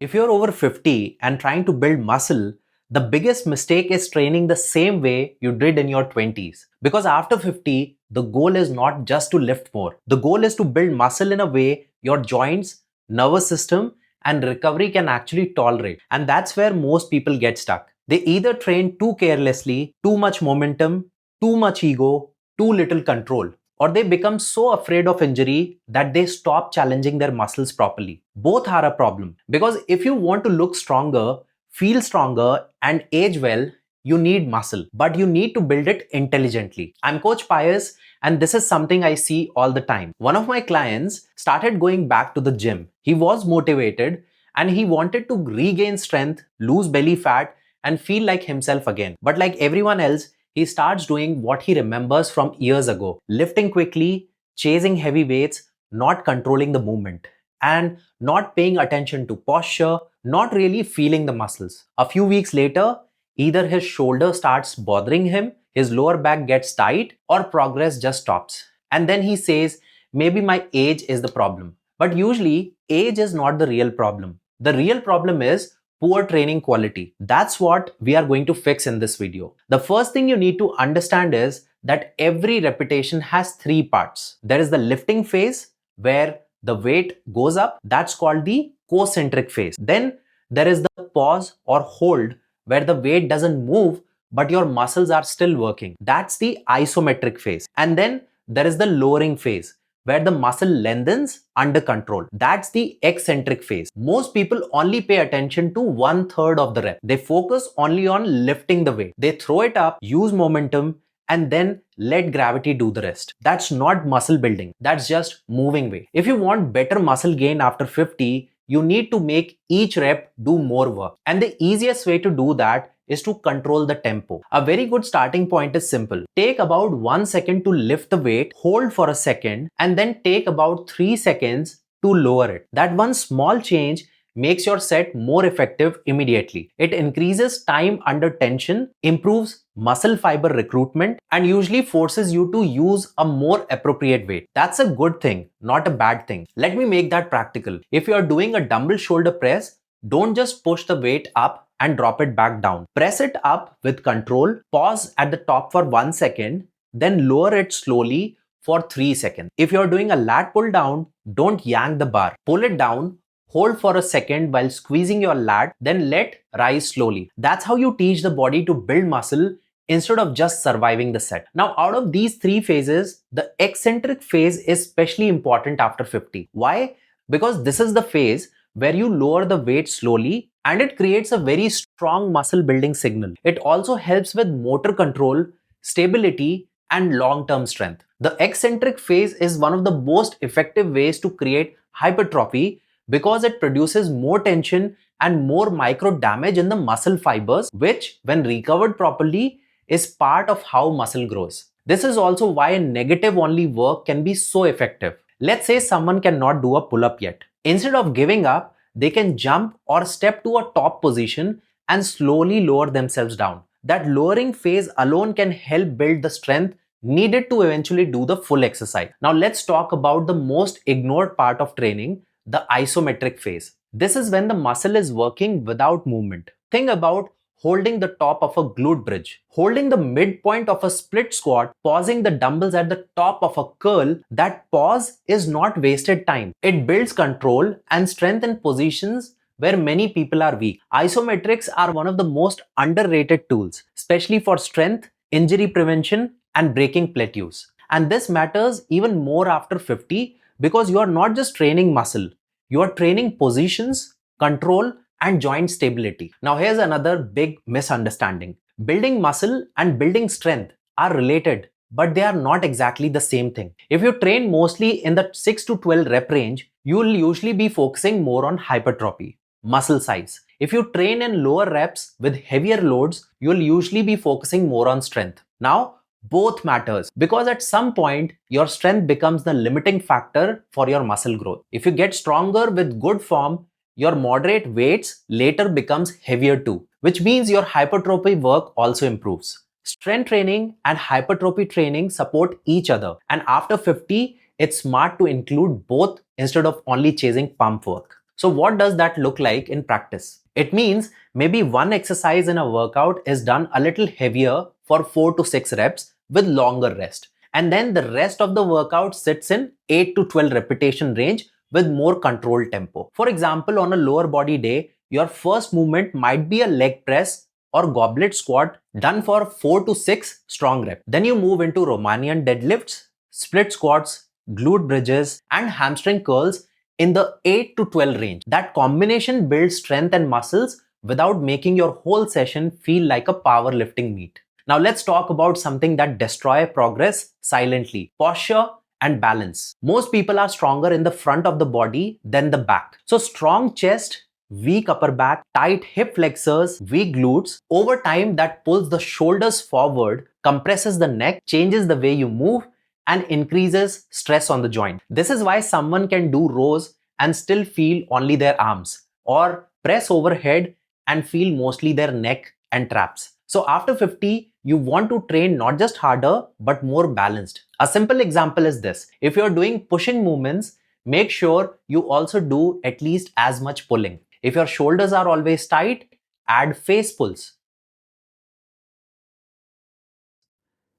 If you're over 50 and trying to build muscle, the biggest mistake is training the same way you did in your 20s. Because after 50, the goal is not just to lift more. The goal is to build muscle in a way your joints, nervous system, and recovery can actually tolerate. And that's where most people get stuck. They either train too carelessly, too much momentum, too much ego, too little control, or they become so afraid of injury that they stop challenging their muscles properly. Both are a problem, because if you want to look stronger, feel stronger, and age well, you need muscle, but you need to build it intelligently. I'm Coach Payas, and this is something I see all the time. One of my clients started going back to the gym. He was motivated and he wanted to regain strength, lose belly fat, and feel like himself again. But like everyone else, he starts doing what he remembers from years ago: lifting quickly, chasing heavy weights, not controlling the movement, and not paying attention to posture, not really feeling the muscles. A few weeks later, either his shoulder starts bothering him, his lower back gets tight, or progress just stops. And then he says, maybe my age is the problem. But usually, age is not the real problem. The real problem is poor training quality. That's what we are going to fix in this video. The first thing you need to understand is that every repetition has three parts. There is the lifting phase where the weight goes up. That's called the concentric phase. Then there is the pause or hold where the weight doesn't move but your muscles are still working. That's the isometric phase. And then there is the lowering phase where the muscle lengthens under control. That's the eccentric phase. Most people only pay attention to 1/3 of the rep. They focus only on lifting the weight. They throw it up, use momentum, and then let gravity do the rest. That's not muscle building. That's just moving weight. If you want better muscle gain after 50, you need to make each rep do more work. And the easiest way to do that is to control the tempo. A very good starting point is simple. Take about 1 second to lift the weight, hold for a second, and then take about 3 seconds to lower it. That one small change makes your set more effective immediately. It increases time under tension, improves muscle fiber recruitment, and usually forces you to use a more appropriate weight. That's a good thing, not a bad thing. Let me make that practical. If you are doing a dumbbell shoulder press, don't just push the weight up and drop it back down. Press it up with control, pause at the top for 1 second, then lower it slowly for 3 seconds. If you're doing a lat pull down, don't yank the bar. Pull it down, hold for a second while squeezing your lat, then let rise slowly. That's how you teach the body to build muscle instead of just surviving the set. Now, out of these three phases, the eccentric phase is especially important after 50. Why? Because this is the phase where you lower the weight slowly and it creates a very strong muscle building signal. It also helps with motor control, stability, and long-term strength. The eccentric phase is one of the most effective ways to create hypertrophy because it produces more tension and more micro damage in the muscle fibers, which, when recovered properly, is part of how muscle grows. This is also why negative only work can be so effective. Let's say someone cannot do a pull-up yet. Instead of giving up, they can jump or step to a top position and slowly lower themselves down. That lowering phase alone can help build the strength needed to eventually do the full exercise. Now let's talk about the most ignored part of training, the isometric phase. This is when the muscle is working without movement. Think about holding the top of a glute bridge, holding the midpoint of a split squat, pausing the dumbbells at the top of a curl. That pause is not wasted time. It builds control and strength in positions where many people are weak. Isometrics are one of the most underrated tools, especially for strength, injury prevention, and breaking plateaus. And this matters even more after 50 because you are not just training muscle, you are training positions, control, and joint stability. Now here's another big misunderstanding. Building muscle and building strength are related, but they are not exactly the same thing. If you train mostly in the 6 to 12 rep range, you will usually be focusing more on hypertrophy, muscle size. If you train in lower reps with heavier loads, you will usually be focusing more on strength. Now, both matters because at some point your strength becomes the limiting factor for your muscle growth. If you get stronger with good form, your moderate weights later becomes heavier too, which means your hypertrophy work also improves. Strength training and hypertrophy training support each other, and after 50, it's smart to include both instead of only chasing pump work. So what does that look like in practice? It means maybe one exercise in a workout is done a little heavier for 4 to 6 reps with longer rest. And then the rest of the workout sits in 8 to 12 repetition range with more controlled tempo. For example, on a lower body day, your first movement might be a leg press or goblet squat done for 4 to 6 strong reps. Then you move into Romanian deadlifts, split squats, glute bridges, and hamstring curls in the 8 to 12 range. That combination builds strength and muscles without making your whole session feel like a powerlifting meet. Now let's talk about something that destroys progress silently: posture and balance. Most people are stronger in the front of the body than the back. So strong chest, weak upper back, tight hip flexors, weak glutes, over time that pulls the shoulders forward, compresses the neck, changes the way you move, and increases stress on the joint. This is why someone can do rows and still feel only their arms, or press overhead and feel mostly their neck and traps. So after 50, you want to train not just harder, but more balanced. A simple example is this. If you're doing pushing movements, make sure you also do at least as much pulling. If your shoulders are always tight, add face pulls.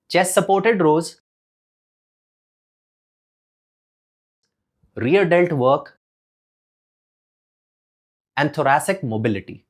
Chest supported rows, rear delt work, and thoracic mobility.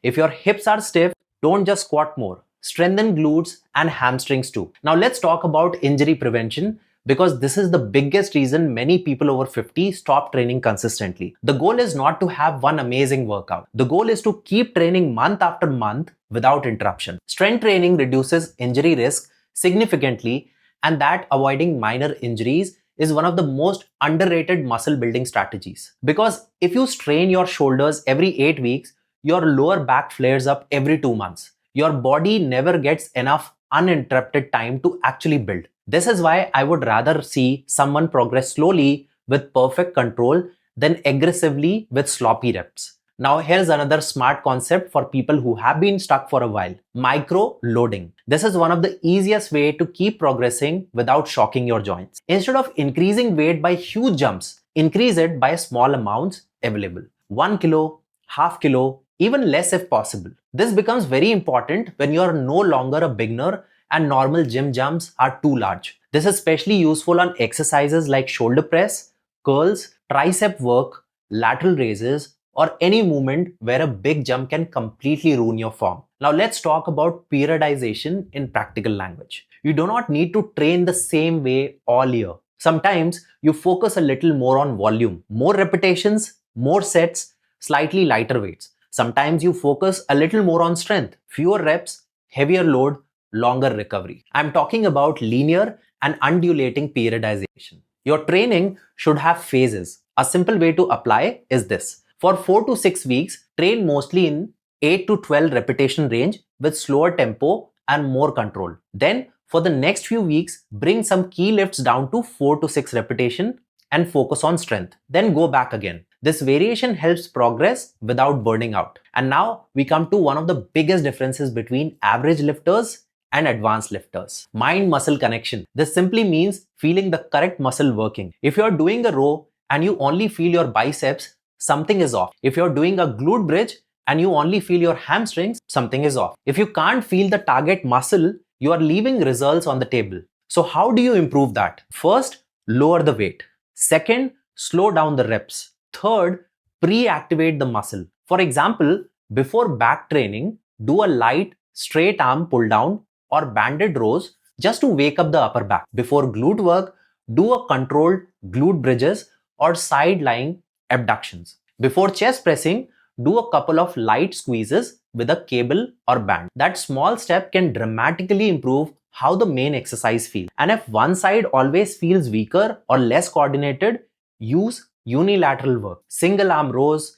If your hips are stiff, don't just squat more. Strengthen glutes and hamstrings too. Now let's talk about injury prevention, because this is the biggest reason many people over 50 stop training consistently. The goal is not to have one amazing workout. The goal is to keep training month after month without interruption. Strength training reduces injury risk significantly, and that avoiding minor injuries is one of the most underrated muscle building strategies. Because if you strain your shoulders every 8 weeks, your lower back flares up every 2 months. Your body never gets enough uninterrupted time to actually build. This is why I would rather see someone progress slowly with perfect control than aggressively with sloppy reps. Now here's another smart concept for people who have been stuck for a while: micro loading. This is one of the easiest way to keep progressing without shocking your joints. Instead of increasing weight by huge jumps, increase it by small amounts available. 1 kilo, half kilo, even less if possible. This becomes very important when you are no longer a beginner and normal gym jumps are too large. This is especially useful on exercises like shoulder press, curls, tricep work, lateral raises, or any movement where a big jump can completely ruin your form. Now let's talk about periodization in practical language. You do not need to train the same way all year. Sometimes you focus a little more on volume, more repetitions, more sets, slightly lighter weights. Sometimes you focus a little more on strength, fewer reps, heavier load, longer recovery. I'm talking about linear and undulating periodization. Your training should have phases. A simple way to apply is this. For 4 to 6 weeks, train mostly in 8 to 12 repetition range with slower tempo and more control. Then, for the next few weeks, bring some key lifts down to 4 to 6 repetition and focus on strength. Then go back again. This variation helps progress without burning out. And now we come to one of the biggest differences between average lifters and advanced lifters: mind-muscle connection. This simply means feeling the correct muscle working. If you're doing a row and you only feel your biceps, something is off. If you're doing a glute bridge and you only feel your hamstrings, something is off. If you can't feel the target muscle, you are leaving results on the table. So how do you improve that? First, lower the weight. Second, slow down the reps. Third, pre-activate the muscle. For example, before back training, do a light straight arm pull down or banded rows just to wake up the upper back. Before glute work, do a controlled glute bridges or side lying abductions. Before chest pressing, do a couple of light squeezes with a cable or band. That small step can dramatically improve how the main exercise feels. And if one side always feels weaker or less coordinated, use unilateral work. Single arm rows,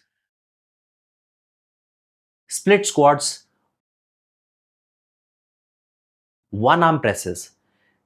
split squats, one arm presses.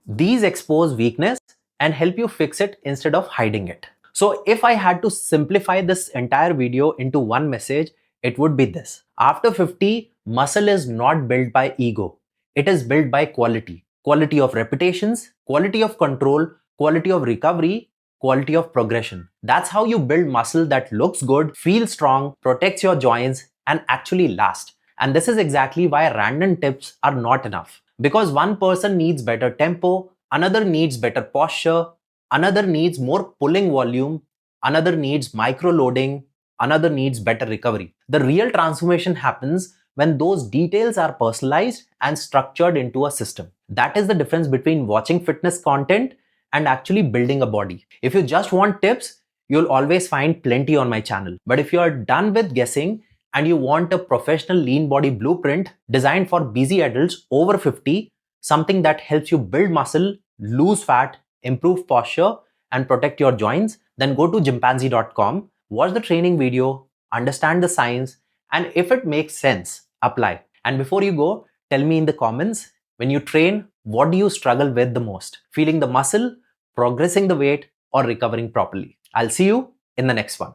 These expose weakness and help you fix it instead of hiding it. So if I had to simplify this entire video into one message, it would be this. After 50, muscle is not built by ego. It is built by quality. Quality of repetitions, quality of control, quality of recovery, quality of progression. That's how you build muscle that looks good, feels strong, protects your joints, and actually lasts. And this is exactly why random tips are not enough. Because one person needs better tempo, another needs better posture, another needs more pulling volume, another needs micro loading, another needs better recovery. The real transformation happens when those details are personalized and structured into a system. That is the difference between watching fitness content and actually building a body. If you just want tips, you'll always find plenty on my channel. But if you are done with guessing and you want a professional lean body blueprint designed for busy adults over 50, something that helps you build muscle, lose fat, improve posture, and protect your joints, then go to chimpanzee.com, watch the training video, understand the science, and if it makes sense, apply. And before you go, tell me in the comments, when you train, what do you struggle with the most? Feeling the muscle, progressing the weight, or recovering properly? I'll see you in the next one.